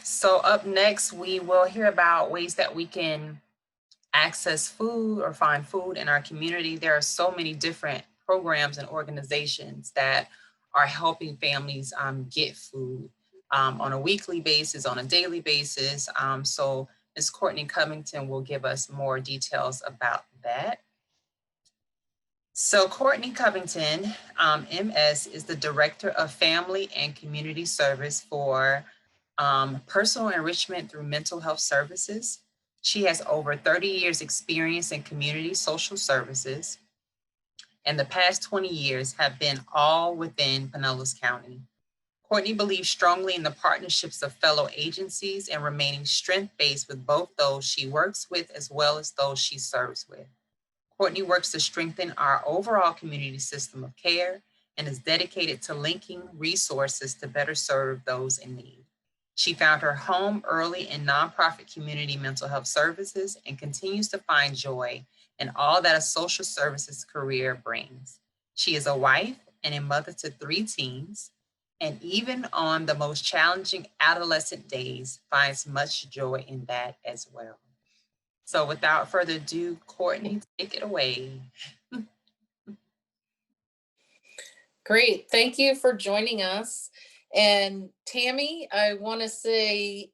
So up next, we will hear about ways that we can access food or find food in our community. There are so many different programs and organizations that are helping families get food on a weekly basis, on a daily basis. So Ms. Courtney Covington will give us more details about that. So Courtney Covington, MS, is the Director of Family and Community Service for personal enrichment through mental health services. She has over 30 years experience in community social services, and the past 20 years have been all within Pinellas County. Courtney believes strongly in the partnerships of fellow agencies and remaining strength-based with both those she works with as well as those she serves with. Courtney works to strengthen our overall community system of care and is dedicated to linking resources to better serve those in need. She found her home early in nonprofit community mental health services and continues to find joy in all that a social services career brings. She is a wife and a mother to 3 teens, and even on the most challenging adolescent days, finds much joy in that as well. So without further ado, Courtney, take it away. Great. Thank you for joining us. And Tammy, I want to say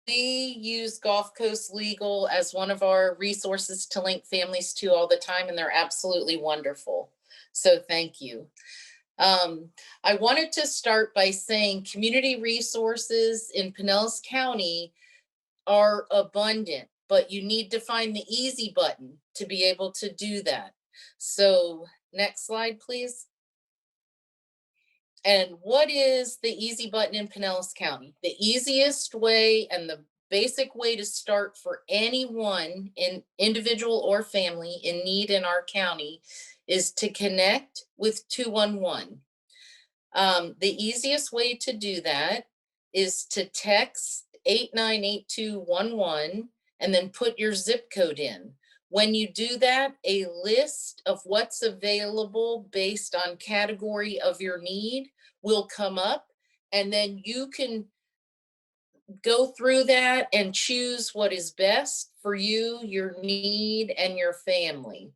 we use Gulf Coast Legal as one of our resources to link families to all the time, and they're absolutely wonderful. So thank you. I wanted to start by saying community resources in Pinellas County are abundant, but you need to find the easy button to be able to do that. So next slide, please. And what is the easy button in Pinellas County? The easiest way and the basic way to start for anyone, in individual or family in need in our county, is to connect with 211. The easiest way to do that is to text 898211 and then put your zip code in. When you do that, a list of what's available based on category of your need will come up, and then you can go through that and choose what is best for you, your need, and your family.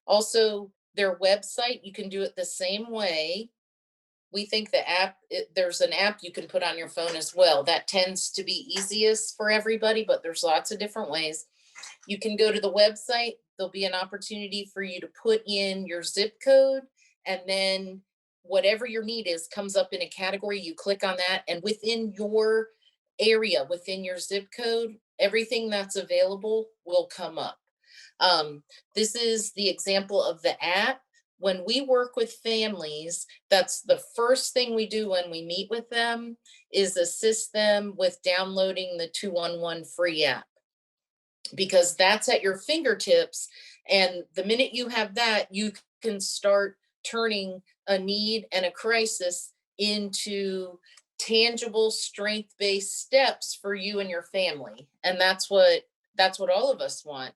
Also, their website, you can do it the same way. We think there's an app you can put on your phone as well. That tends to be easiest for everybody, but there's lots of different ways. You can go to the website. There'll be an opportunity for you to put in your zip code, and then whatever your need is comes up in a category. You click on that, and within your area, within your zip code, everything that's available will come up. This is the example of the app. When we work with families, that's the first thing we do when we meet with them, is assist them with downloading the 211 free app, because that's at your fingertips. And the minute you have that, you can start turning a need and a crisis into tangible strength-based steps for you and your family. And that's what all of us want.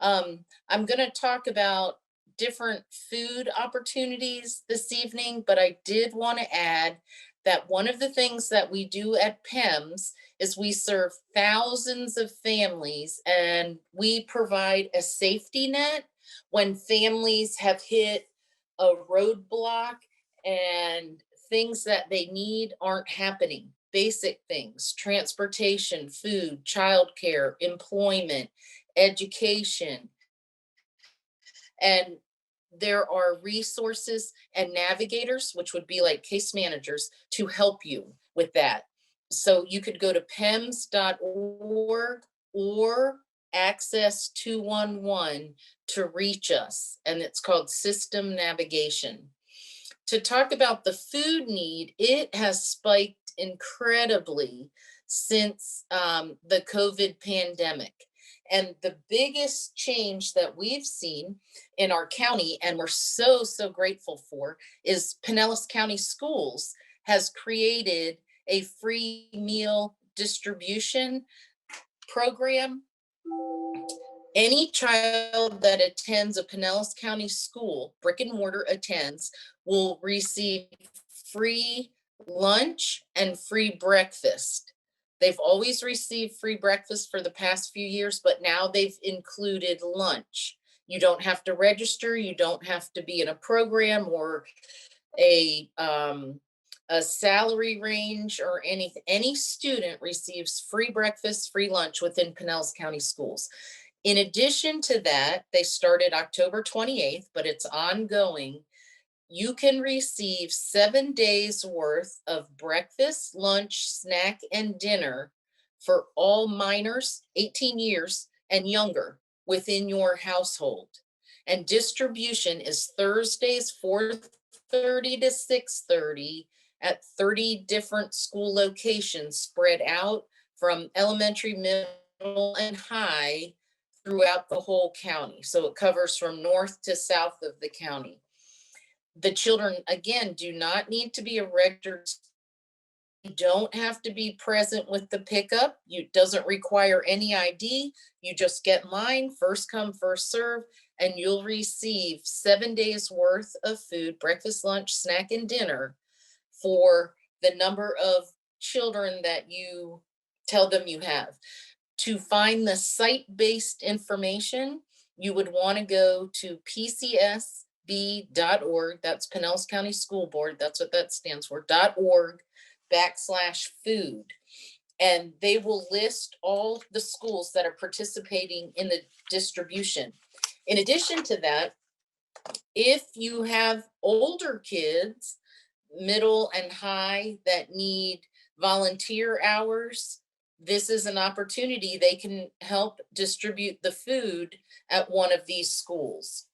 I'm going to talk about different food opportunities this evening, but I did want to add that one of the things that we do at PEMHS is we serve thousands of families, and we provide a safety net when families have hit a roadblock and things that they need aren't happening. Basic things: transportation, food, childcare, employment, education. And there are resources and navigators, which would be like case managers, to help you with that. So you could go to PEMHS.org or access 211 to reach us, and it's called System Navigation. To talk about the food need, it has spiked incredibly since the COVID pandemic. And the biggest change that we've seen in our county, and we're so, so grateful for, is Pinellas County Schools has created a free meal distribution program. Any child that attends a Pinellas County school, brick and mortar attends, will receive free lunch and free breakfast. They've always received free breakfast for the past few years, but now they've included lunch. You don't have to register, you don't have to be in a program or a um, a salary range or anything. Any student receives free breakfast, free lunch within Pinellas County schools. In addition to that, they started October 28th, but it's ongoing. You can receive 7 days worth of breakfast, lunch, snack, and dinner for all minors 18 years and younger within your household. And distribution is Thursdays 4:30 to 6:30 at 30 different school locations spread out from elementary, middle, and high throughout the whole county. So it covers from north to south of the county. The children, again, do not need to be a registered. You don't have to be present with the pickup. You doesn't require any ID. You just get in line, first come, first serve, and you'll receive 7 days worth of food, breakfast, lunch, snack, and dinner for the number of children that you tell them you have. To find the site-based information, you would want to go to pcsb.org. That's Pinellas County School Board. That's what that stands for, .org/food. And they will list all the schools that are participating in the distribution. In addition to that, if you have older kids, middle and high, that need volunteer hours, this is an opportunity. They can help distribute the food at one of these schools.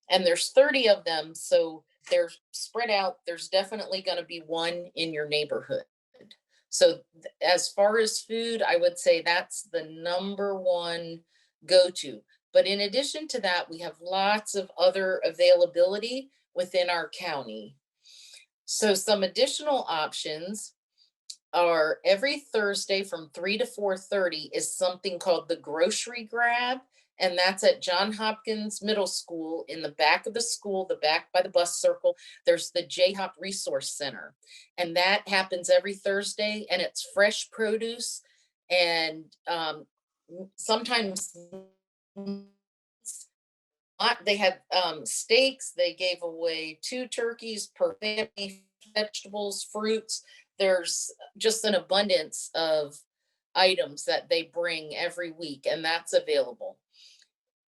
And there's 30 of them, so they're spread out. There's definitely going to be one in your neighborhood. So as far as food, I would say that's the number one go-to. But in addition to that, we have lots of other availability within our county. So some additional options are every Thursday from 3 to 4:30 is something called the grocery grab. And that's at John Hopkins Middle School in the back of the school, the back by the bus circle. There's the J-Hop Resource Center. And that happens every Thursday, and it's fresh produce and sometimes they had steaks. They gave away 2 turkeys per family, vegetables, fruits. There's just an abundance of items that they bring every week, and that's available.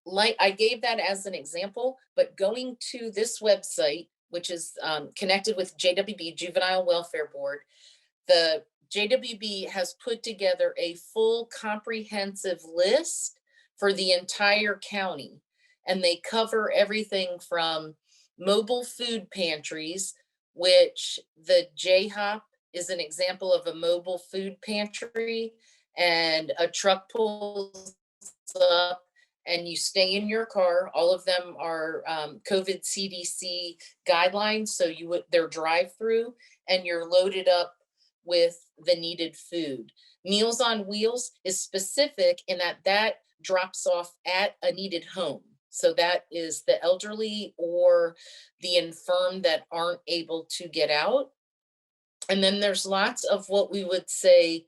Like I gave that as an example, but going to this website, which is connected with JWB, Juvenile Welfare Board, the JWB has put together a full comprehensive list for the entire county. And they cover everything from mobile food pantries, which the J-Hop is an example of a mobile food pantry, and a truck pulls up and you stay in your car. All of them are COVID CDC guidelines. So they're drive-through, and you're loaded up with the needed food. Meals on Wheels is specific in that drops off at a needed home. So that is the elderly or the infirm that aren't able to get out. And then there's lots of what we would say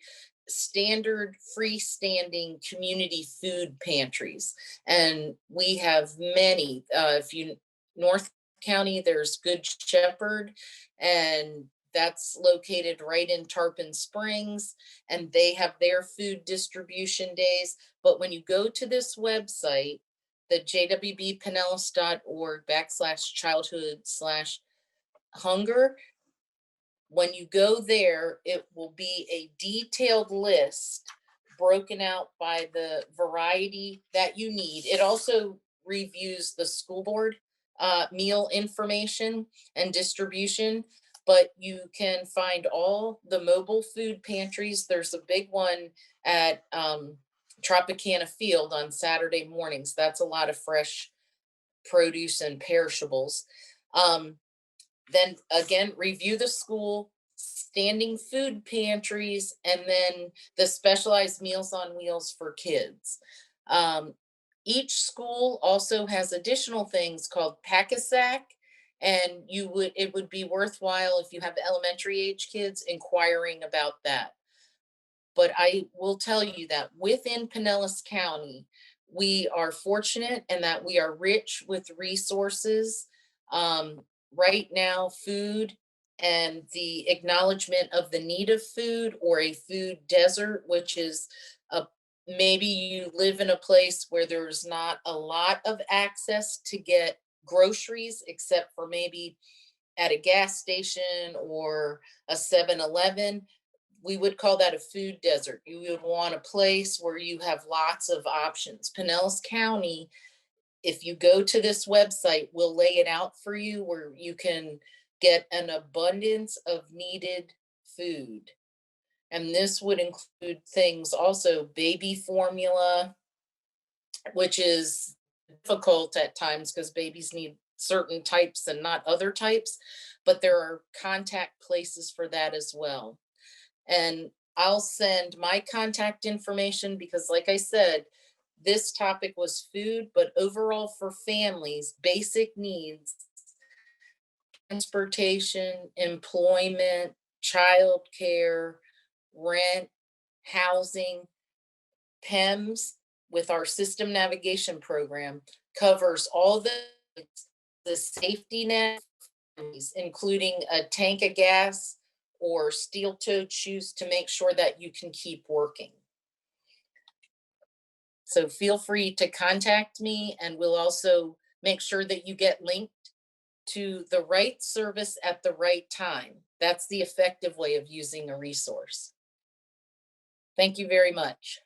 standard freestanding community food pantries. And we have many. If you North County, there's Good Shepherd, and that's located right in Tarpon Springs, and they have their food distribution days. But when you go to this website, the jwbpinellas.org/childhood/hunger, when you go there, it will be a detailed list broken out by the variety that you need. It also reviews the school board meal information and distribution, but you can find all the mobile food pantries. There's a big one at Tropicana Field on Saturday mornings. That's a lot of fresh produce and perishables. Then again, review the school, standing food pantries, and then the specialized Meals on Wheels for kids. Each school also has additional things called Pack-a-Sack, and it would be worthwhile if you have elementary age kids inquiring about that. But I will tell you that within Pinellas County, we are fortunate and that we are rich with resources. Right now, food and the acknowledgement of the need of food, or a food desert, which is a, maybe you live in a place where there's not a lot of access to get groceries, except for maybe at a gas station or a 7-Eleven. We would call that a food desert. You would want a place where you have lots of options. Pinellas County, if you go to this website, will lay it out for you where you can get an abundance of needed food. And this would include things also, baby formula, which is difficult at times because babies need certain types and not other types, but there are contact places for that as well. And I'll send my contact information because, like I said, this topic was food, but overall for families, basic needs, transportation, employment, childcare, rent, housing, PEMS with our system navigation program covers all the safety net, including a tank of gas or steel-toed shoes to make sure that you can keep working. So feel free to contact me, and we'll also make sure that you get linked to the right service at the right time. That's the effective way of using a resource. Thank you very much.